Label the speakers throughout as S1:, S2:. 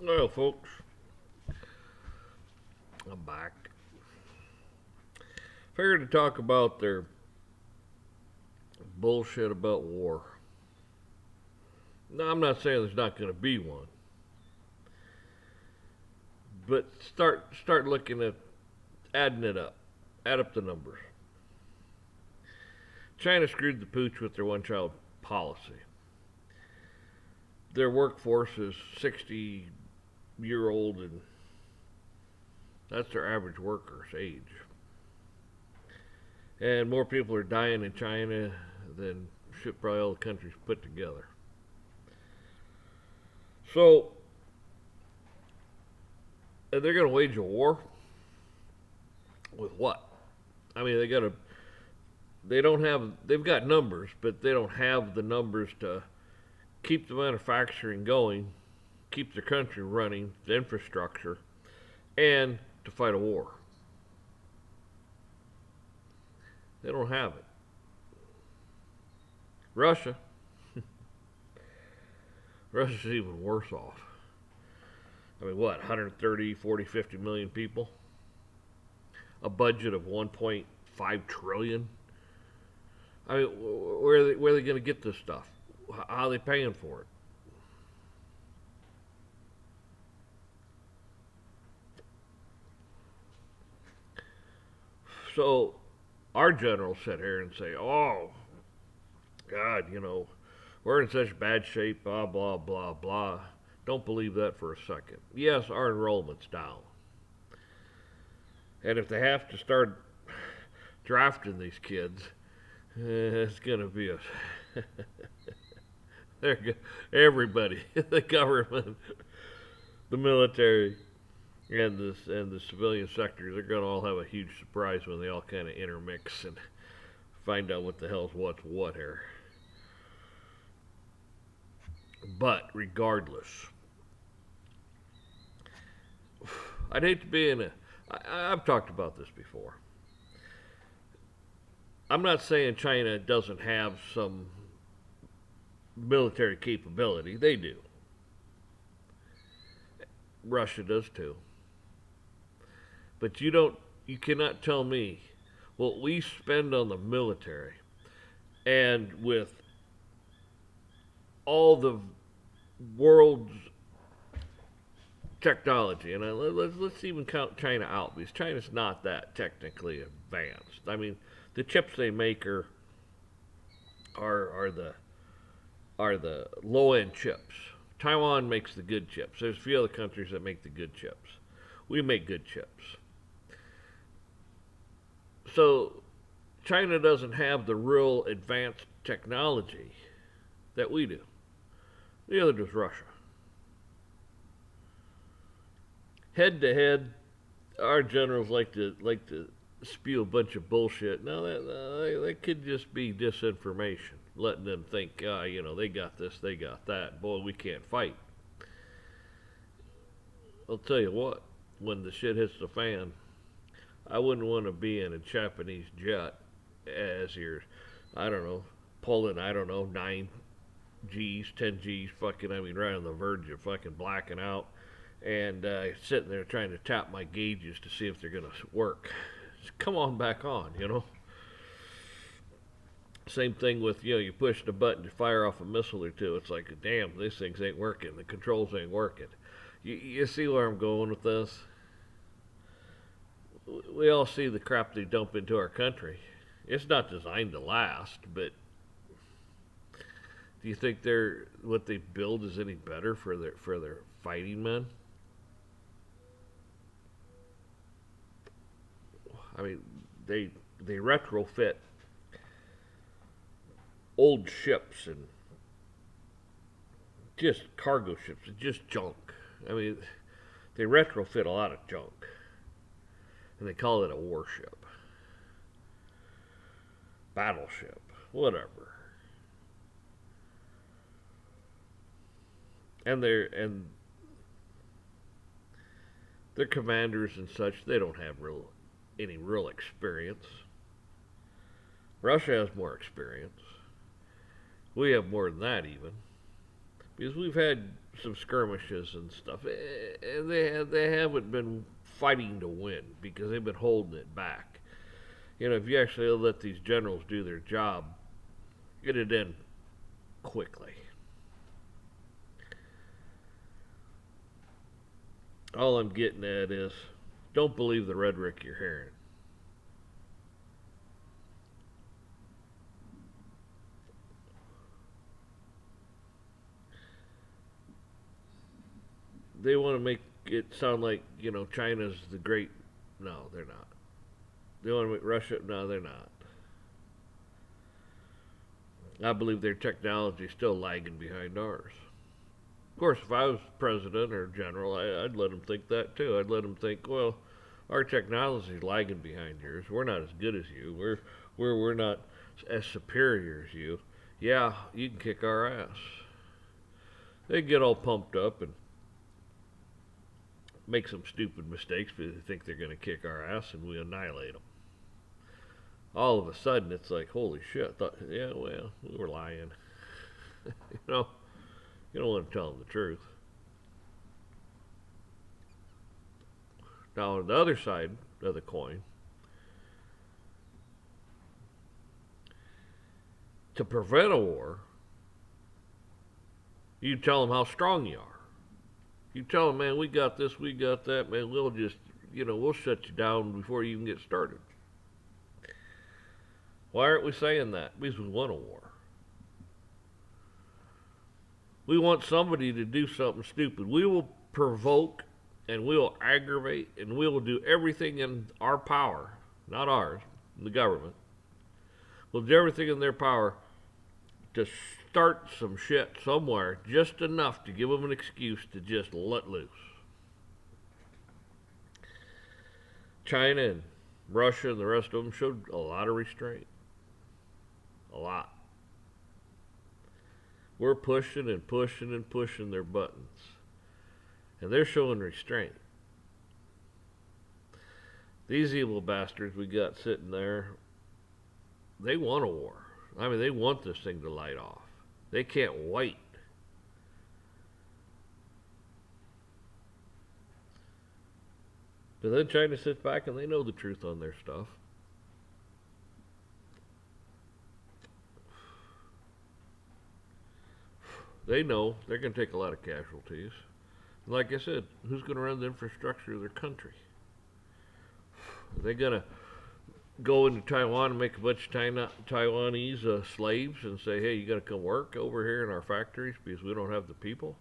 S1: Well, folks, I'm back. Figured to talk about their bullshit about war. Now, I'm not saying there's not going to be one, but start looking at adding it up. Add up the numbers. China screwed the pooch with their one-child policy. Their workforce is 60-year-old, and that's their average worker's age. And more people are dying in China than shit probably all the countries put together. So, they're going to wage a war with what? I mean, they've got numbers, but they don't have the numbers to keep the manufacturing going, keep the country running, the infrastructure, and to fight a war. They don't have it. Russia, Russia's even worse off. I mean, what, 130, 40, 50 million people? A budget of 1.5 trillion? I mean, where are they going to get this stuff? How are they paying for it? So, our generals sit here and say, oh, God, we're in such bad shape, blah, blah, blah, blah. Don't believe that for a second. Yes, our enrollment's down. And if they have to start drafting these kids, it's going to be a. Everybody, the government, the military, and the civilian sector, they're going to all have a huge surprise when they all kind of intermix and find out what the hell's what's what here. But regardless, I'd hate to be in a. I've talked about this before. I'm not saying China doesn't have some military capability. They do. Russia does too. But you cannot tell me what we spend on the military and with all the world's technology, and let's even count China out because China's not that technically advanced. I mean, the chips they make are the low end chips. Taiwan makes the good chips. There's a few other countries that make the good chips. We make good chips. So China doesn't have the real advanced technology that we do. The other is Russia. Head to head, our generals like to spew a bunch of bullshit. Now that could just be disinformation, letting them think, they got this, they got that. Boy, we can't fight. I'll tell you what, when the shit hits the fan, I wouldn't want to be in a Japanese jet as you're, I don't know, pulling, 9 G's, 10 G's, right on the verge of fucking blacking out, and sitting there trying to tap my gauges to see if they're going to work. Just come on back on. Same thing with, you push the button to fire off a missile or two. It's like, damn, these things ain't working. The controls ain't working. You see where I'm going with this? We all see the crap they dump into our country. It's not designed to last, but do you think what they build is any better for their fighting men? I mean, they retrofit old ships and just cargo ships and just junk. I mean, they retrofit a lot of junk, and they call it a warship, battleship, whatever. And their commanders and such, they don't have any real experience. Russia has more experience. We have more than that even. because we've had some skirmishes and stuff, and they haven't been fighting to win because they've been holding it back. If you actually let these generals do their job, it'd end quickly. All I'm getting at is, don't believe the rhetoric you're hearing. They want to make it sound like, China's the great. No, they're not. They want to make Russia. No, they're not. I believe their technology is still lagging behind ours. Of course, if I was president or general, I'd let them think that too. I'd let them think, well, our technology is lagging behind yours. We're not as good as you. We're not as superior as you. Yeah, you can kick our ass. They get all pumped up and make some stupid mistakes because they think they're going to kick our ass, and we annihilate them. All of a sudden, it's like, holy shit! Yeah, well, we were lying. you know, you don't want to tell them the truth. Now, on the other side of the coin, to prevent a war, you tell them how strong you are. You tell them, man, we got this, we got that, man. We'll just, we'll shut you down before you even get started. Why aren't we saying that? Because we want a war. We want somebody to do something stupid. We will provoke and we will aggravate and we will do everything in our power, not ours, the government. We'll do everything in their power to start some shit somewhere, just enough to give them an excuse to just let loose. China and Russia and the rest of them showed a lot of restraint. A lot. We're pushing and pushing and pushing their buttons. And they're showing restraint. These evil bastards we got sitting there, they want a war. I mean, they want this thing to light off. They can't wait. But then China sits back and they know the truth on their stuff. They know they're going to take a lot of casualties. Like I said, who's going to run the infrastructure of their country? They're going to go into Taiwan and make a bunch of Taiwanese slaves and say, hey, you got to come work over here in our factories because we don't have the people?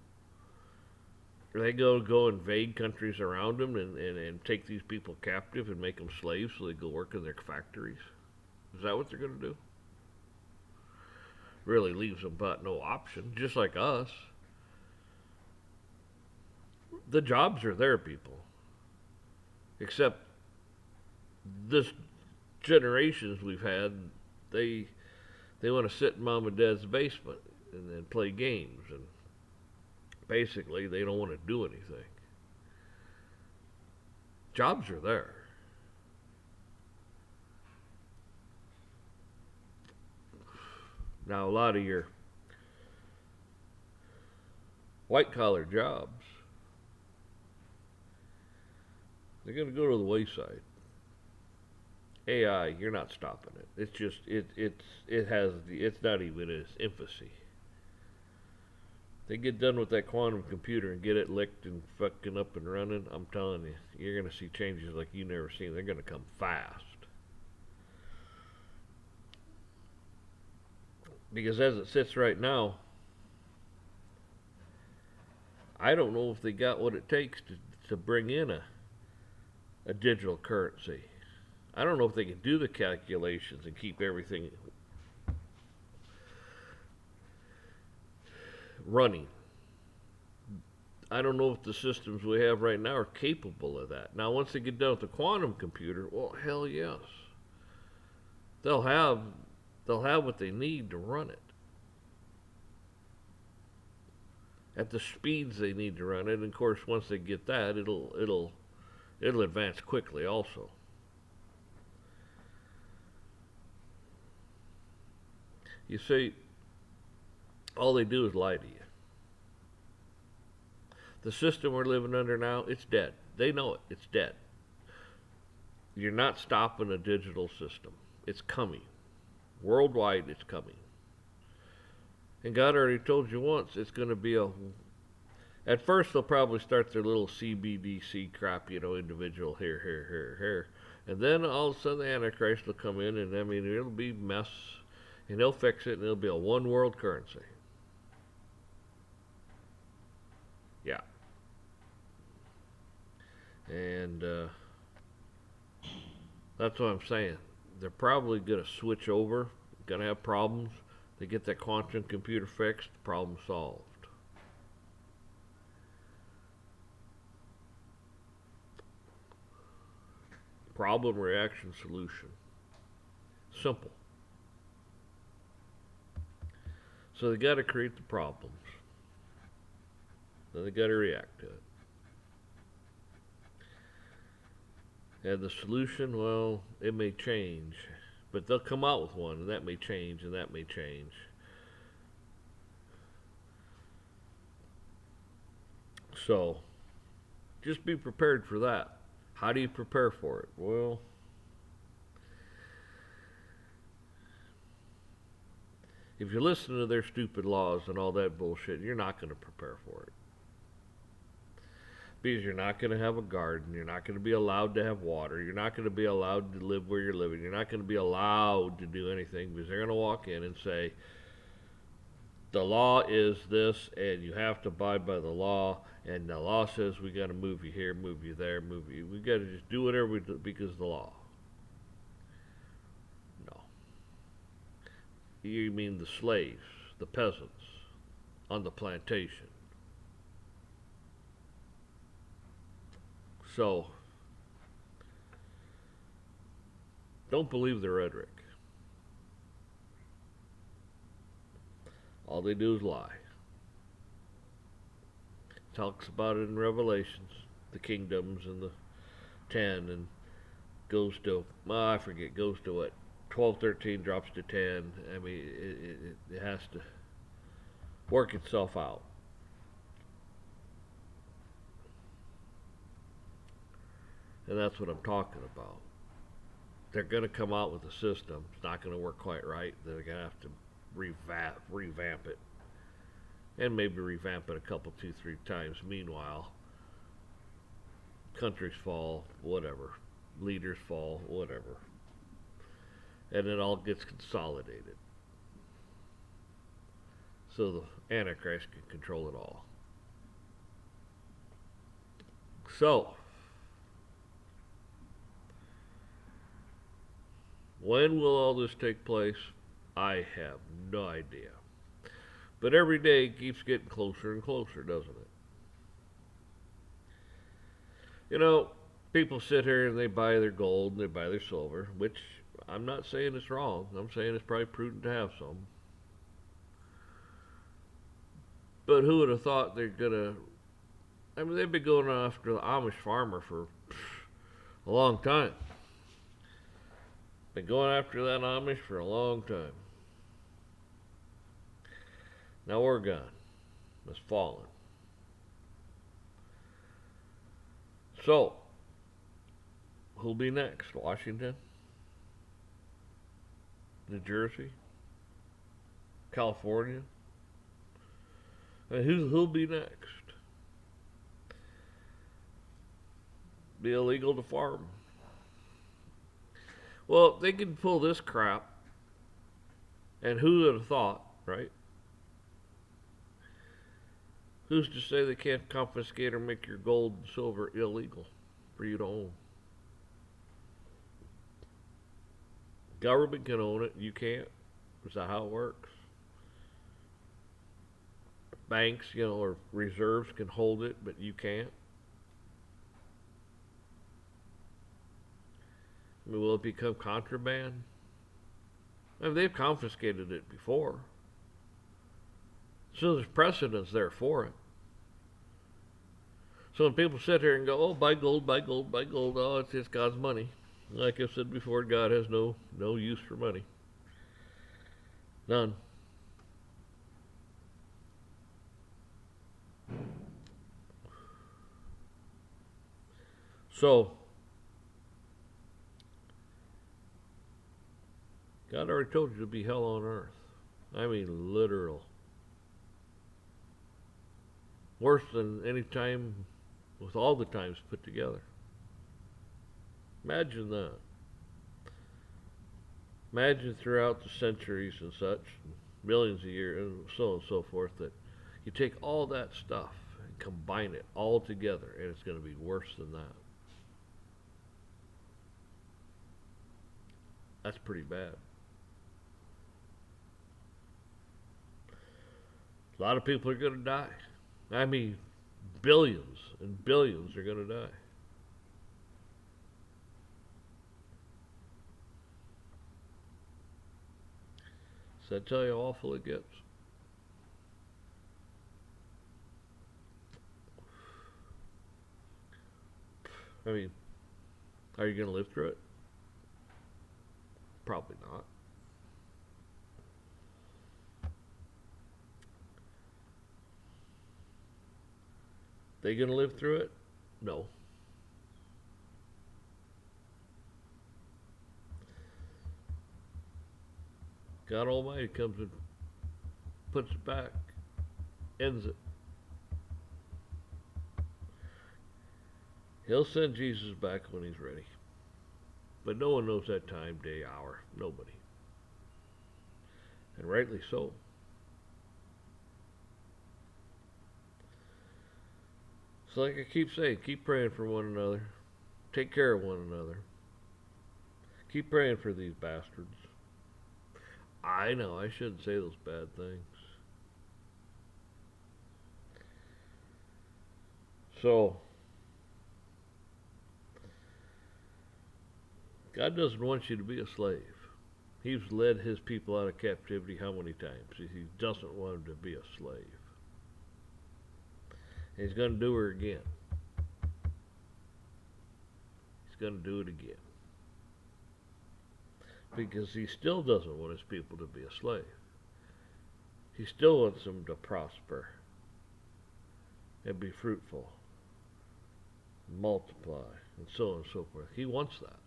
S1: Or they go invade countries around them and take these people captive and make them slaves so they go work in their factories? Is that what they're going to do? Really leaves them but no option, just like us. The jobs are there, people. Except this generations we've had, they want to sit in mom and dad's basement and then play games, and basically they don't want to do anything. Jobs are there. Now, a lot of your white collar jobs, they're going to go to the wayside. AI, you're not stopping it. It's just it's not even in its infancy. They get done with that quantum computer and get it licked and fucking up and running. I'm telling you, you're going to see changes like you've never seen. They're going to come fast. Because as it sits right now, I don't know if they got what it takes to bring in a digital currency. I don't know if they can do the calculations and keep everything running. I don't know if the systems we have right now are capable of that. Now, once they get done with the quantum computer, well, hell yes. They'll have what they need to run it at the speeds they need to run it. And of course, once they get that, it'll advance quickly also. You see, all they do is lie to you. The system we're living under now, it's dead. They know it. It's dead. You're not stopping a digital system. It's coming. Worldwide, it's coming. And God already told you once, it's going to be a. At first, they'll probably start their little CBDC crap, individual here. And then all of a sudden, the Antichrist will come in, and I mean, it'll be mess. And they'll fix it, and it'll be a one world currency. Yeah. And that's what I'm saying. They're probably going to switch over, going to have problems. They get that quantum computer fixed, problem solved. Problem, reaction, solution. Simple. So they got to create the problems. Then they got to react to it. And the solution, well, it may change, but they'll come out with one, and that may change, and that may change. So, just be prepared for that. How do you prepare for it? Well, if you listen to their stupid laws and all that bullshit, you're not going to prepare for it. Because you're not going to have a garden, you're not going to be allowed to have water, you're not going to be allowed to live where you're living, you're not going to be allowed to do anything because they're going to walk in and say, the law is this, and you have to abide by the law, and the law says we got to move you here, move you there, move you. We got to just do whatever we do because of the law. No. You mean the slaves, the peasants on the plantation. So, don't believe the rhetoric. All they do is lie. Talks about it in Revelations, the kingdoms and the 10, and goes to, I forget, goes to what, 12, 13, drops to 10. I mean, it has to work itself out. And that's what I'm talking about. They're going to come out with a system. It's not going to work quite right. They're going to have to revamp it. And maybe revamp it a couple, 2, 3 times. Meanwhile, countries fall, whatever. Leaders fall, whatever. And it all gets consolidated. So the Antichrist can control it all. So, when will all this take place? I have no idea. But every day it keeps getting closer and closer, doesn't it? People sit here and they buy their gold and they buy their silver, which I'm not saying it's wrong. I'm saying it's probably prudent to have some. But who would have thought they're going to... I mean, they've been going after the Amish farmer for a long time. Been going after that Amish for a long time. Now Oregon has fallen. So, who'll be next? Washington? New Jersey? California? I mean, who'll be next? Be illegal to farm. Well, they can pull this crap, and who would have thought, right? Who's to say they can't confiscate or make your gold and silver illegal for you to own? Government can own it, you can't. Is that how it works? Banks, or reserves can hold it, but you can't. I mean, will it become contraband? I mean, they've confiscated it before. So there's precedence there for it. So when people sit here and go, oh, buy gold, buy gold, buy gold, oh, it's just God's money. Like I said before, God has no use for money. None. So, God already told you to be hell on earth. I mean, literal. Worse than any time with all the times put together. Imagine that. Imagine throughout the centuries and such, millions of years, and so on and so forth, that you take all that stuff and combine it all together, and it's going to be worse than that. That's pretty bad. A lot of people are going to die. I mean, billions and billions are going to die. Does that tell you how awful it gets? I mean, are you going to live through it? Probably not. They going to live through it? No. God Almighty comes and puts it back, ends it. He'll send Jesus back when he's ready. But no one knows that time, day, hour. Nobody. And rightly so. So, like I keep saying, keep praying for one another. Take care of one another. Keep praying for these bastards. I know, I shouldn't say those bad things. So, God doesn't want you to be a slave. He's led his people out of captivity how many times? He doesn't want them to be a slave. And he's going to do her again. He's going to do it again. Because he still doesn't want his people to be a slave. He still wants them to prosper and be fruitful, multiply, and so on and so forth. He wants that.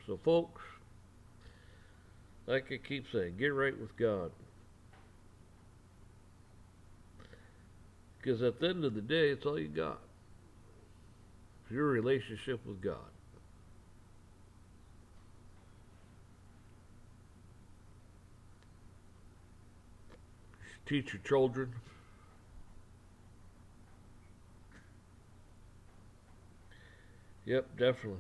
S1: So, folks, like I keep saying, get right with God. Because at the end of the day, it's all you got. It's your relationship with God. Teach your children. Yep, definitely.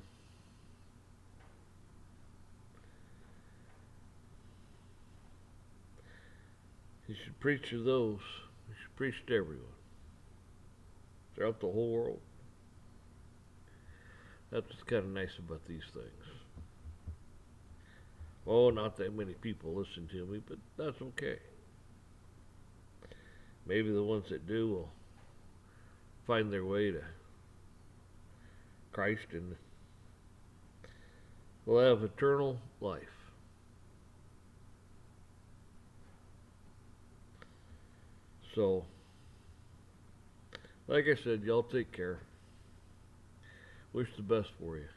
S1: You should preach to those. You should preach to everyone. Throughout the whole world. That's what's kind of nice about these things. Oh, not that many people listen to me, but that's okay. Maybe the ones that do will find their way to Christ and will have eternal life. So, like I said, y'all take care. Wish the best for you.